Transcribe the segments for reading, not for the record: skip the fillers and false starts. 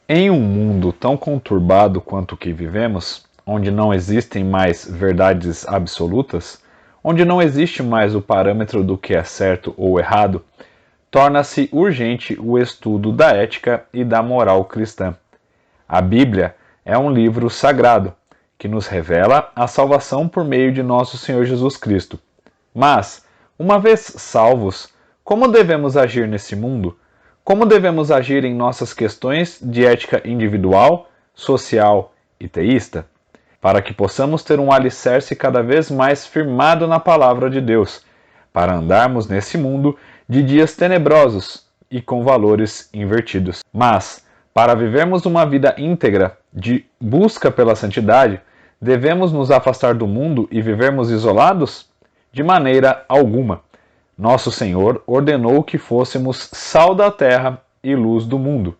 Em um mundo tão conturbado quanto o que vivemos, onde não existem mais verdades absolutas, onde não existe mais o parâmetro do que é certo ou errado, torna-se urgente o estudo da ética e da moral cristã. A Bíblia é um livro sagrado que nos revela a salvação por meio de nosso Senhor Jesus Cristo. Mas, uma vez salvos, como devemos agir nesse mundo? Como devemos agir em nossas questões de ética individual, social e teísta? Para que possamos ter um alicerce cada vez mais firmado na palavra de Deus, para andarmos nesse mundo de dias tenebrosos e com valores invertidos. Mas, para vivermos uma vida íntegra de busca pela santidade, devemos nos afastar do mundo e vivermos isolados? De maneira alguma. Nosso Senhor ordenou que fôssemos sal da terra e luz do mundo.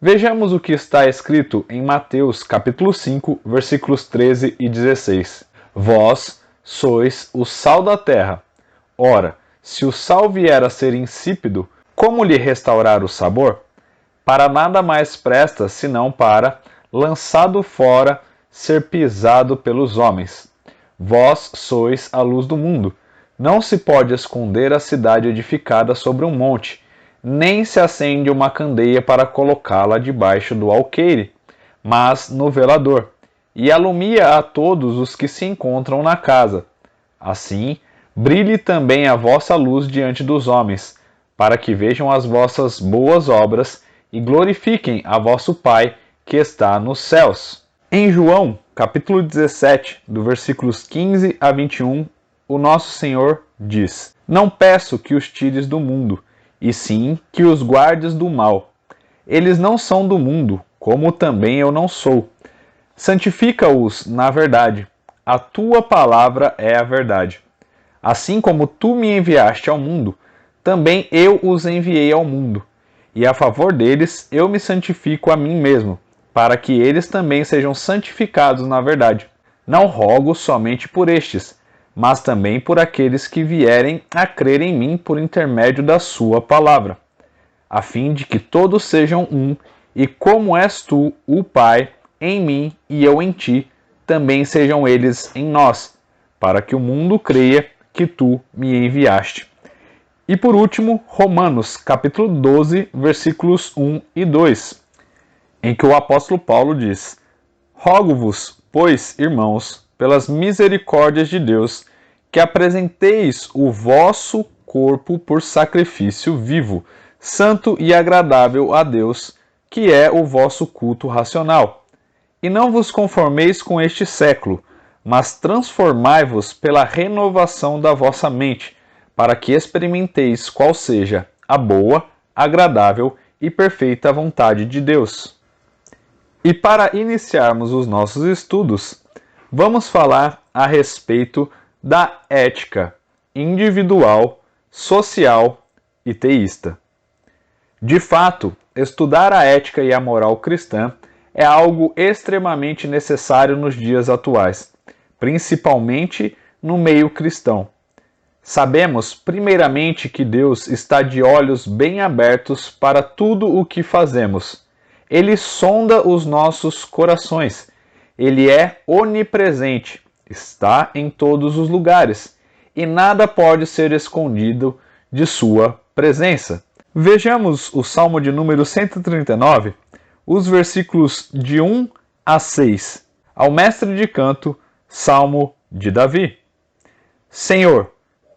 Vejamos o que está escrito em Mateus capítulo 5, versículos 13 e 16. Vós sois o sal da terra. Ora, se o sal vier a ser insípido, como lhe restaurar o sabor? Para nada mais presta senão para, lançado fora, ser pisado pelos homens. Vós sois a luz do mundo. Não se pode esconder a cidade edificada sobre um monte, nem se acende uma candeia para colocá-la debaixo do alqueire, mas no velador, e alumia a todos os que se encontram na casa. Assim, brilhe também a vossa luz diante dos homens, para que vejam as vossas boas obras e glorifiquem a vosso Pai que está nos céus. Em João, capítulo 17, do versículos 15 a 21, o nosso Senhor diz: Não peço que os tires do mundo, e sim que os guardes do mal. Eles não são do mundo, como também eu não sou. Santifica-os na verdade. A tua palavra é a verdade. Assim como tu me enviaste ao mundo, também eu os enviei ao mundo. E a favor deles eu me santifico a mim mesmo, para que eles também sejam santificados na verdade. Não rogo somente por estes, mas também por aqueles que vierem a crer em mim por intermédio da sua palavra, a fim de que todos sejam um, e como és tu, o Pai, em mim e eu em ti, também sejam eles em nós, para que o mundo creia que tu me enviaste. E por último, Romanos, capítulo 12, versículos 1 e 2, em que o apóstolo Paulo diz: Rogo-vos, pois, irmãos, pelas misericórdias de Deus, que apresenteis o vosso corpo por sacrifício vivo, santo e agradável a Deus, que é o vosso culto racional. E não vos conformeis com este século, mas transformai-vos pela renovação da vossa mente, para que experimenteis qual seja a boa, agradável e perfeita vontade de Deus. E para iniciarmos os nossos estudos, vamos falar a respeito da ética individual, social e teísta. De fato, estudar a ética e a moral cristã é algo extremamente necessário nos dias atuais, principalmente no meio cristão. Sabemos, primeiramente, que Deus está de olhos bem abertos para tudo o que fazemos. Ele sonda os nossos corações. Ele é onipresente, está em todos os lugares, e nada pode ser escondido de sua presença. Vejamos o Salmo de número 139, os versículos de 1 a 6. Ao mestre de canto, Salmo de Davi. Senhor,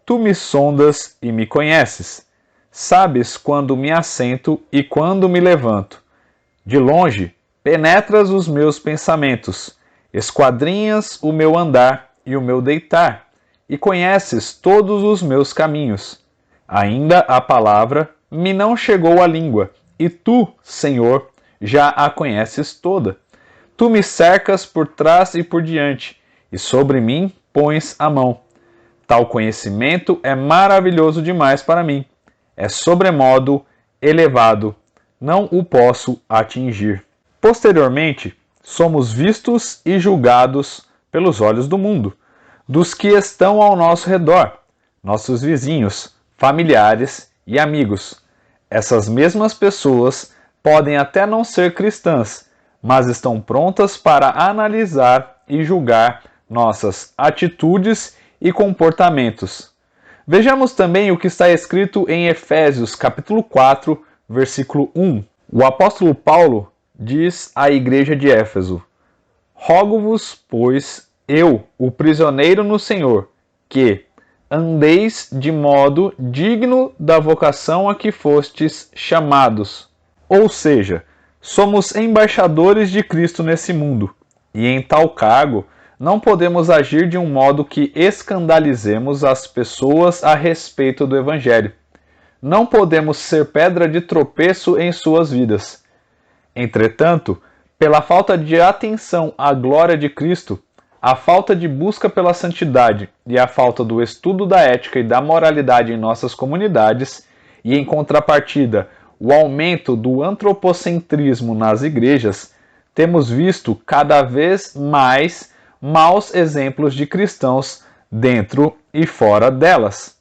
tu me sondas e me conheces. Sabes quando me assento e quando me levanto. De longe, penetras os meus pensamentos, esquadrinhas o meu andar e o meu deitar, e conheces todos os meus caminhos. Ainda a palavra me não chegou à língua, e tu, Senhor, já a conheces toda. Tu me cercas por trás e por diante, e sobre mim pões a mão. Tal conhecimento é maravilhoso demais para mim. É sobremodo elevado, não o posso atingir. Posteriormente, somos vistos e julgados pelos olhos do mundo, dos que estão ao nosso redor, nossos vizinhos, familiares e amigos. Essas mesmas pessoas podem até não ser cristãs, mas estão prontas para analisar e julgar nossas atitudes e comportamentos. Vejamos também o que está escrito em Efésios capítulo 4, versículo 1. O apóstolo Paulo diz à igreja de Éfeso: Rogo-vos, pois, eu, o prisioneiro no Senhor, que andeis de modo digno da vocação a que fostes chamados. Ou seja, somos embaixadores de Cristo nesse mundo, e em tal cargo não podemos agir de um modo que escandalizemos as pessoas a respeito do Evangelho. Não podemos ser pedra de tropeço em suas vidas. Entretanto, pela falta de atenção à glória de Cristo, a falta de busca pela santidade e a falta do estudo da ética e da moralidade em nossas comunidades, e em contrapartida, o aumento do antropocentrismo nas igrejas, temos visto cada vez mais maus exemplos de cristãos dentro e fora delas.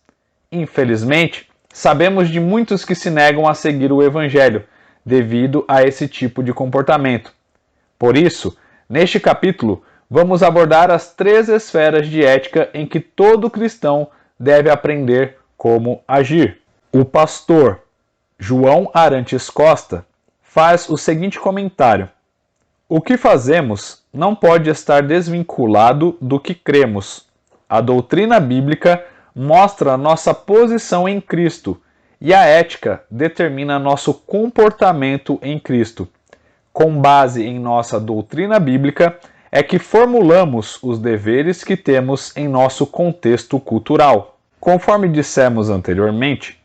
Infelizmente, sabemos de muitos que se negam a seguir o Evangelho devido a esse tipo de comportamento. Por isso, neste capítulo, vamos abordar as 3 esferas de ética em que todo cristão deve aprender como agir. O pastor João Arantes Costa faz o seguinte comentário: o que fazemos não pode estar desvinculado do que cremos. A doutrina bíblica mostra nossa posição em Cristo e a ética determina nosso comportamento em Cristo. Com base em nossa doutrina bíblica, é que formulamos os deveres que temos em nosso contexto cultural. Conforme dissemos anteriormente,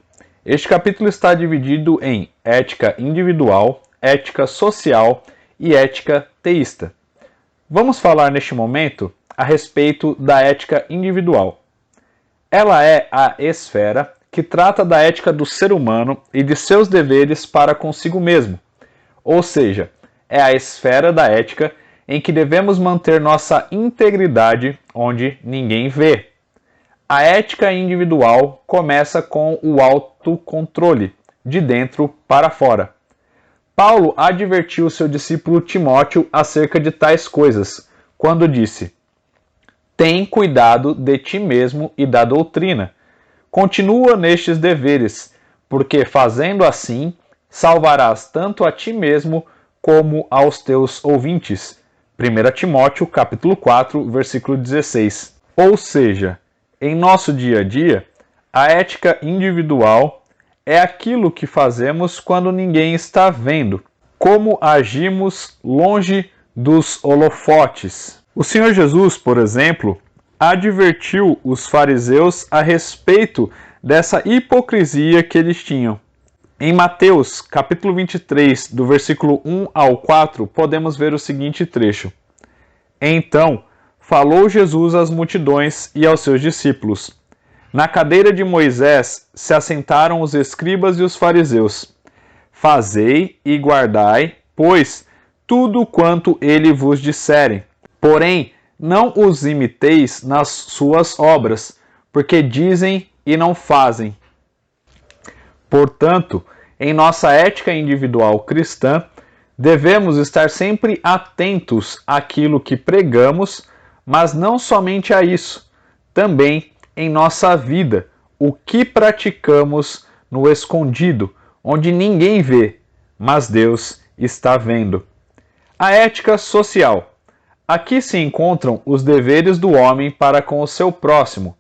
este capítulo está dividido em ética individual, ética social e ética teísta. Vamos falar neste momento a respeito da ética individual. Ela é a esfera que trata da ética do ser humano e de seus deveres para consigo mesmo, ou seja, é a esfera da ética em que devemos manter nossa integridade onde ninguém vê. A ética individual começa com o autocontrole, de dentro para fora. Paulo advertiu seu discípulo Timóteo acerca de tais coisas, quando disse: tem cuidado de ti mesmo e da doutrina. Continua nestes deveres, porque fazendo assim, salvarás tanto a ti mesmo como aos teus ouvintes. 1 Timóteo capítulo 4, versículo 16. Ou seja, em nosso dia a dia, a ética individual é aquilo que fazemos quando ninguém está vendo, como agimos longe dos holofotes. O Senhor Jesus, por exemplo, advertiu os fariseus a respeito dessa hipocrisia que eles tinham. Em Mateus, capítulo 23, do versículo 1 ao 4, podemos ver o seguinte trecho: Então, falou Jesus às multidões e aos seus discípulos. Na cadeira de Moisés se assentaram os escribas e os fariseus. Fazei e guardai, pois, tudo quanto ele vos disserem. Porém, não os imiteis nas suas obras, porque dizem e não fazem. Portanto, em nossa ética individual cristã, devemos estar sempre atentos àquilo que pregamos, mas não somente a isso, também em nossa vida, o que praticamos no escondido, onde ninguém vê, mas Deus está vendo. A ética social. Aqui se encontram os deveres do homem para com o seu próximo.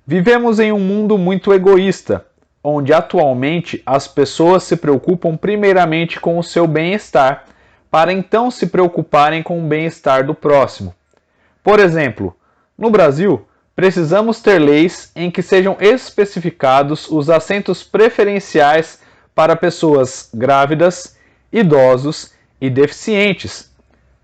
Vivemos em um mundo muito egoísta, onde atualmente as pessoas se preocupam primeiramente com o seu bem-estar, para então se preocuparem com o bem-estar do próximo. Por exemplo, no Brasil, precisamos ter leis em que sejam especificados os assentos preferenciais para pessoas grávidas, idosos e deficientes.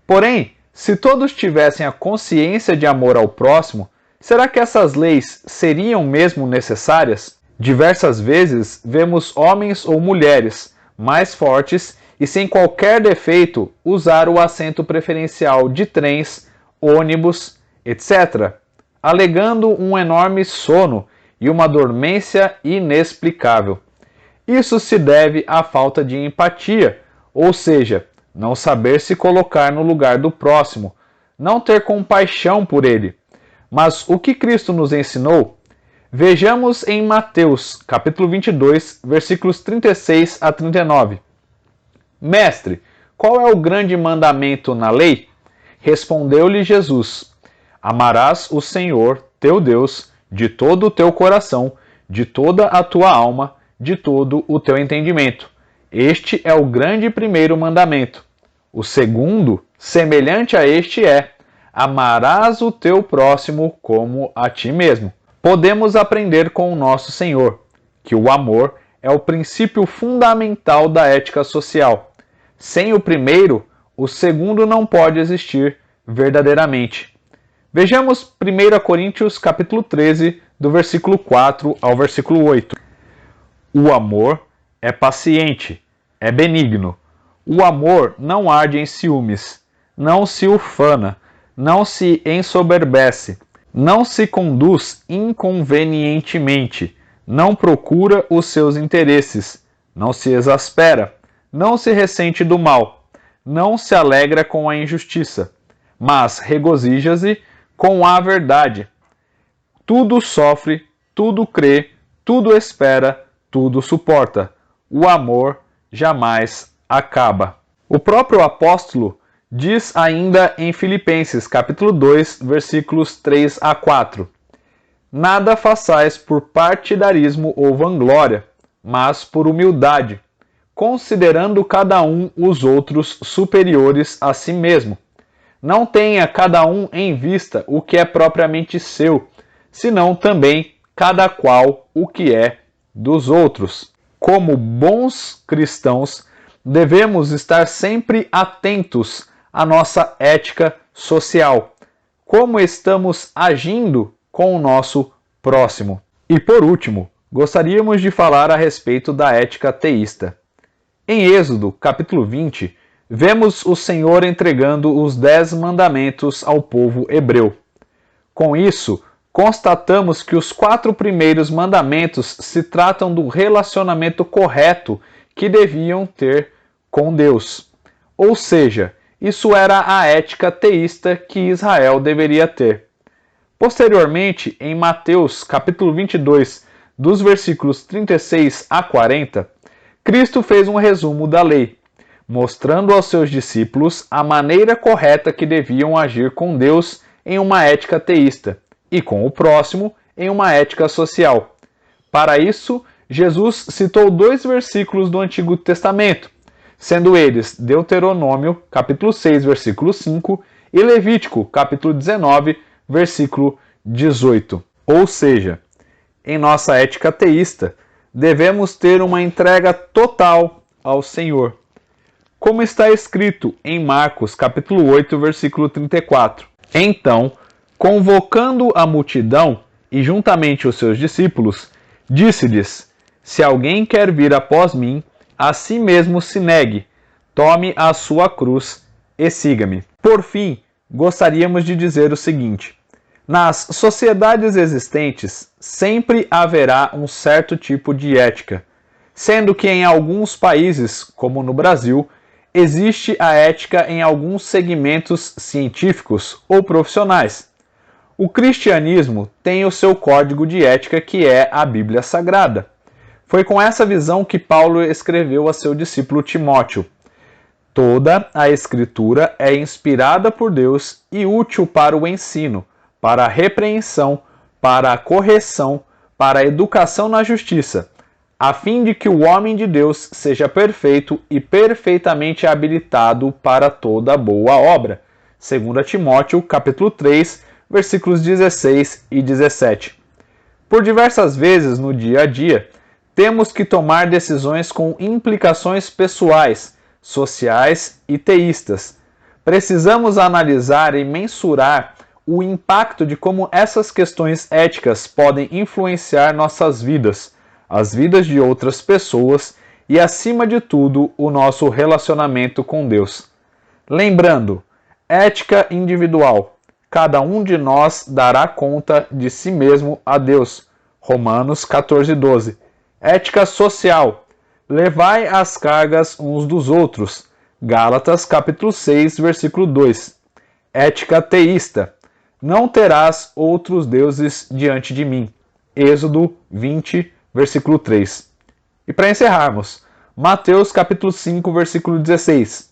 Porém, se todos tivessem a consciência de amor ao próximo, será que essas leis seriam mesmo necessárias? Diversas vezes vemos homens ou mulheres mais fortes e sem qualquer defeito usar o assento preferencial de trens, ônibus, etc., alegando um enorme sono e uma dormência inexplicável. Isso se deve à falta de empatia, ou seja, não saber se colocar no lugar do próximo, não ter compaixão por ele. Mas o que Cristo nos ensinou? Vejamos em Mateus, capítulo 22, versículos 36 a 39. Mestre, qual é o grande mandamento na lei? Respondeu-lhe Jesus: Amarás o Senhor, teu Deus, de todo o teu coração, de toda a tua alma, de todo o teu entendimento. Este é o grande primeiro mandamento. O segundo, semelhante a este, é: amarás o teu próximo como a ti mesmo. Podemos aprender com o nosso Senhor que o amor é o princípio fundamental da ética social. Sem o primeiro, o segundo não pode existir verdadeiramente. Vejamos 1 Coríntios capítulo 13, do versículo 4 ao versículo 8. O amor é paciente, é benigno. O amor não arde em ciúmes, não se ufana, não se ensoberbece, não se conduz inconvenientemente, não procura os seus interesses, não se exaspera, não se ressente do mal, não se alegra com a injustiça, mas regozija-se com a verdade. Tudo sofre, tudo crê, tudo espera, tudo suporta. O amor jamais acaba. O próprio apóstolo diz ainda em Filipenses, capítulo 2, versículos 3 a 4. Nada façais por partidarismo ou vanglória, mas por humildade, considerando cada um os outros superiores a si mesmo. Não tenha cada um em vista o que é propriamente seu, senão também cada qual o que é dos outros. Como bons cristãos, devemos estar sempre atentos à nossa ética social. Como estamos agindo com o nosso próximo? E por último, gostaríamos de falar a respeito da ética teísta. Em Êxodo, capítulo 20, vemos o Senhor entregando os 10 mandamentos ao povo hebreu. Com isso, constatamos que os 4 primeiros mandamentos se tratam do relacionamento correto que deviam ter com Deus. Ou seja, isso era a ética teísta que Israel deveria ter. Posteriormente, em Mateus capítulo 22, dos versículos 36 a 40, Cristo fez um resumo da lei, mostrando aos seus discípulos a maneira correta que deviam agir com Deus em uma ética teísta e com o próximo em uma ética social. Para isso, Jesus citou 2 versículos do Antigo Testamento, sendo eles Deuteronômio, capítulo 6, versículo 5, e Levítico, capítulo 19, versículo 18. Ou seja, em nossa ética teísta, devemos ter uma entrega total ao Senhor. Como está escrito em Marcos, capítulo 8, versículo 34. Então, convocando a multidão e juntamente os seus discípulos, disse-lhes: Se alguém quer vir após mim, a si mesmo se negue, tome a sua cruz e siga-me. Por fim, gostaríamos de dizer o seguinte: nas sociedades existentes, sempre haverá um certo tipo de ética, sendo que em alguns países, como no Brasil, existe a ética em alguns segmentos científicos ou profissionais. O cristianismo tem o seu código de ética, que é a Bíblia Sagrada. Foi com essa visão que Paulo escreveu a seu discípulo Timóteo: Toda a Escritura é inspirada por Deus e útil para o ensino, para a repreensão, para a correção, para a educação na justiça, a fim de que o homem de Deus seja perfeito e perfeitamente habilitado para toda boa obra. 2 Timóteo, capítulo 3, versículos 16 e 17. Por diversas vezes no dia a dia, temos que tomar decisões com implicações pessoais, sociais e teístas. Precisamos analisar e mensurar o impacto de como essas questões éticas podem influenciar nossas vidas, as vidas de outras pessoas e, acima de tudo, o nosso relacionamento com Deus. Lembrando, ética individual. Cada um de nós dará conta de si mesmo a Deus. Romanos 14:12. Ética social. levai as cargas uns dos outros. Gálatas capítulo 6, versículo 2. Ética teísta. Não terás outros deuses diante de mim. Êxodo 20, versículo 3. E para encerrarmos, Mateus capítulo 5, versículo 16.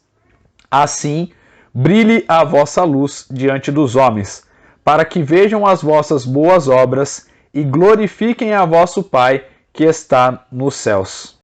Assim, brilhe a vossa luz diante dos homens, para que vejam as vossas boas obras e glorifiquem a vosso Pai que está nos céus.